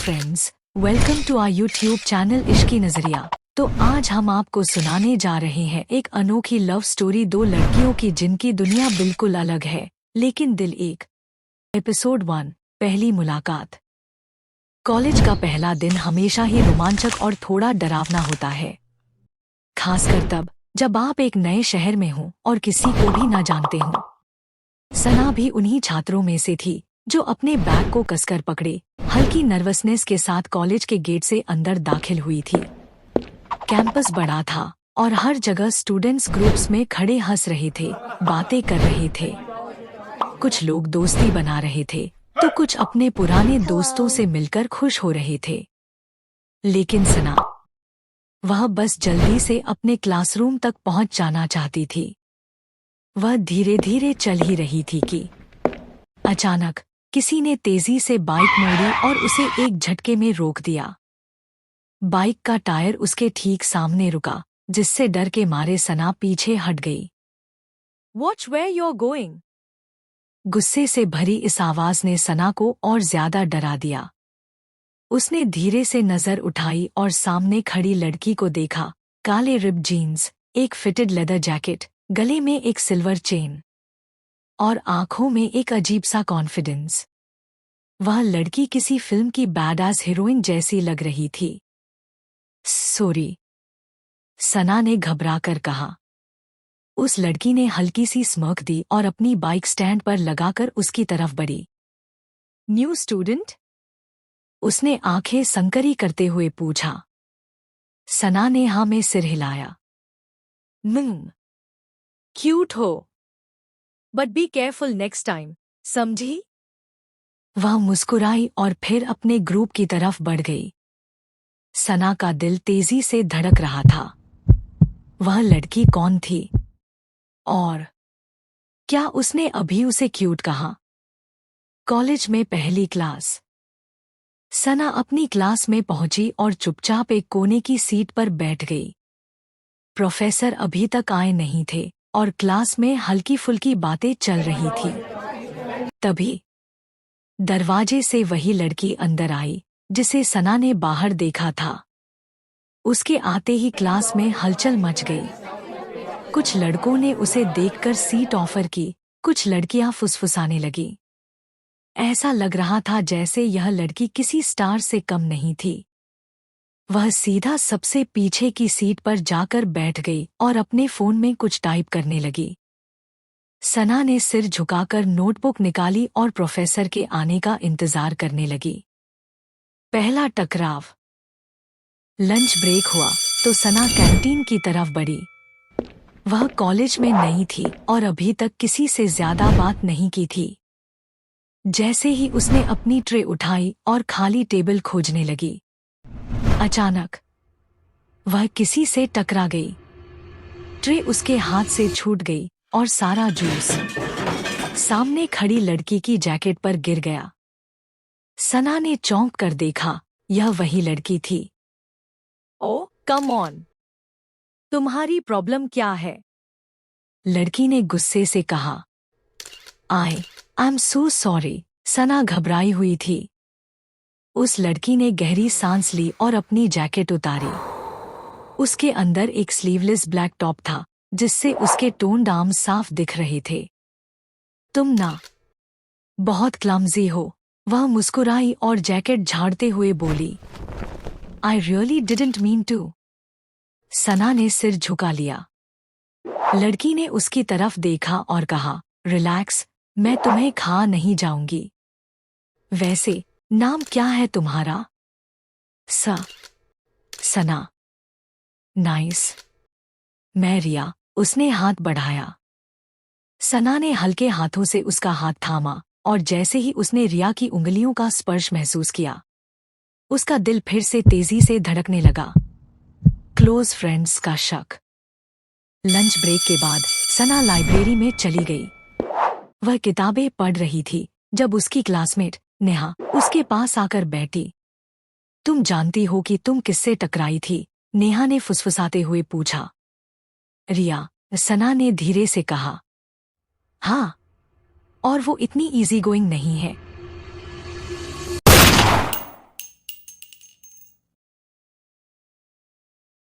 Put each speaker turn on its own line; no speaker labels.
Friends, welcome to our YouTube channel Ishqi Nazariya. तो आज हम आपको सुनाने जा रहे हैं एक अनोखी लव स्टोरी, दो लड़कियों की जिनकी दुनिया बिल्कुल अलग है लेकिन दिल एक। एपिसोड 1, पहली मुलाकात। कॉलेज का पहला दिन हमेशा ही रोमांचक और थोड़ा डरावना होता है, खासकर तब जब आप एक नए शहर में हो और किसी को भी न जानते हो। सना भी उन्हीं छात्रों में से थी जो अपने बैग को कसकर पकड़े हल्की नर्वसनेस के साथ कॉलेज के गेट से अंदर दाखिल हुई थी। कैंपस बड़ा था और हर जगह स्टूडेंट्स ग्रुप्स में खड़े हंस रहे थे, बातें कर रहे थे। कुछ लोग दोस्ती बना रहे थे तो कुछ अपने पुराने दोस्तों से मिलकर खुश हो रहे थे। लेकिन सना, वह बस जल्दी से अपने क्लासरूम तक पहुंच जाना चाहती थी। वह धीरे धीरे चल ही रही थी कि अचानक किसी ने तेजी से बाइक मोड़ी और उसे एक झटके में रोक दिया। बाइक का टायर उसके ठीक सामने रुका, जिससे डर के मारे सना पीछे हट गई। "Watch where you're going!" गुस्से से भरी इस आवाज ने सना को और ज्यादा डरा दिया। उसने धीरे से नजर उठाई और सामने खड़ी लड़की को देखा। काले रिब जीन्स, एक फिटेड लेदर जैकेट, गले में एक सिल्वर चेन और आंखों में एक अजीब सा कॉन्फिडेंस। वह लड़की किसी फिल्म की बैडआस हीरोइन जैसी लग रही थी। "सॉरी," सना ने घबराकर कहा। उस लड़की ने हल्की सी स्mirk दी और अपनी बाइक स्टैंड पर लगाकर उसकी तरफ बढ़ी। "New student?" उसने आंखें संकरी करते हुए पूछा। सना ने हाँ में सिर हिलाया। "क्यूट हो, but be careful next time, समझी?" वह मुस्कुराई और फिर अपने ग्रुप की तरफ बढ़ गई। सना का दिल तेजी से धड़क रहा था। वह लड़की कौन थी और क्या उसने अभी उसे क्यूट कहा? कॉलेज में पहली क्लास। सना अपनी क्लास में पहुंची और चुपचाप एक कोने की सीट पर बैठ गई। प्रोफेसर अभी तक आए नहीं थे और क्लास में हल्की फुल्की बातें चल रही थी। तभी दरवाजे से वही लड़की अंदर आई जिसे सना ने बाहर देखा था। उसके आते ही क्लास में हलचल मच गई। कुछ लड़कों ने उसे देखकर सीट ऑफर की, कुछ लड़कियां फुसफुसाने लगी। ऐसा लग रहा था जैसे यह लड़की किसी स्टार से कम नहीं थी। वह सीधा सबसे पीछे की सीट पर जाकर बैठ गई और अपने फोन में कुछ टाइप करने लगी। सना ने सिर झुकाकर नोटबुक निकाली और प्रोफेसर के आने का इंतजार करने लगी। पहला टकराव। लंच ब्रेक हुआ तो सना कैंटीन की तरफ बढ़ी। वह कॉलेज में नई थी और अभी तक किसी से ज्यादा बात नहीं की थी। जैसे ही उसने अपनी ट्रे उठाई और खाली टेबल खोजने लगी, अचानक वह किसी से टकरा गई। ट्रे उसके हाथ से छूट गई और सारा जूस सामने खड़ी लड़की की जैकेट पर गिर गया। सना ने चौंक कर देखा, यह वही लड़की थी। "ओ, कम ऑन, तुम्हारी प्रॉब्लम क्या है?" लड़की ने गुस्से से कहा। आई एम सो सॉरी, सना घबराई हुई थी। उस लड़की ने गहरी सांस ली और अपनी जैकेट उतारी। उसके अंदर एक स्लीवलेस ब्लैक टॉप था जिससे उसके टोन्ड आर्म साफ दिख रहे थे। "तुम ना बहुत क्लमजी हो," वह मुस्कुराई और जैकेट झाड़ते हुए बोली। "I really didn't mean to." Sana ने सिर झुका लिया। लड़की ने उसकी तरफ देखा और कहा, "रिलैक्स, मैं तुम्हें खा नहीं जाऊंगी। वैसे नाम क्या है तुम्हारा?" सना." "नाइस, मैं रिया," उसने हाथ बढ़ाया। सना ने हल्के हाथों से उसका हाथ थामा और जैसे ही उसने रिया की उंगलियों का स्पर्श महसूस किया, उसका दिल फिर से तेजी से धड़कने लगा। क्लोज फ्रेंड्स का शक। लंच ब्रेक के बाद सना लाइब्रेरी में चली गई। वह किताबें पढ़ रही थी जब उसकी क्लासमेट नेहा उसके पास आकर बैठी। "तुम जानती हो कि तुम किससे टकराई थी?" नेहा ने फुसफुसाते हुए पूछा। "रिया," सना ने धीरे से कहा। "हाँ, और वो इतनी इजी गोइंग नहीं है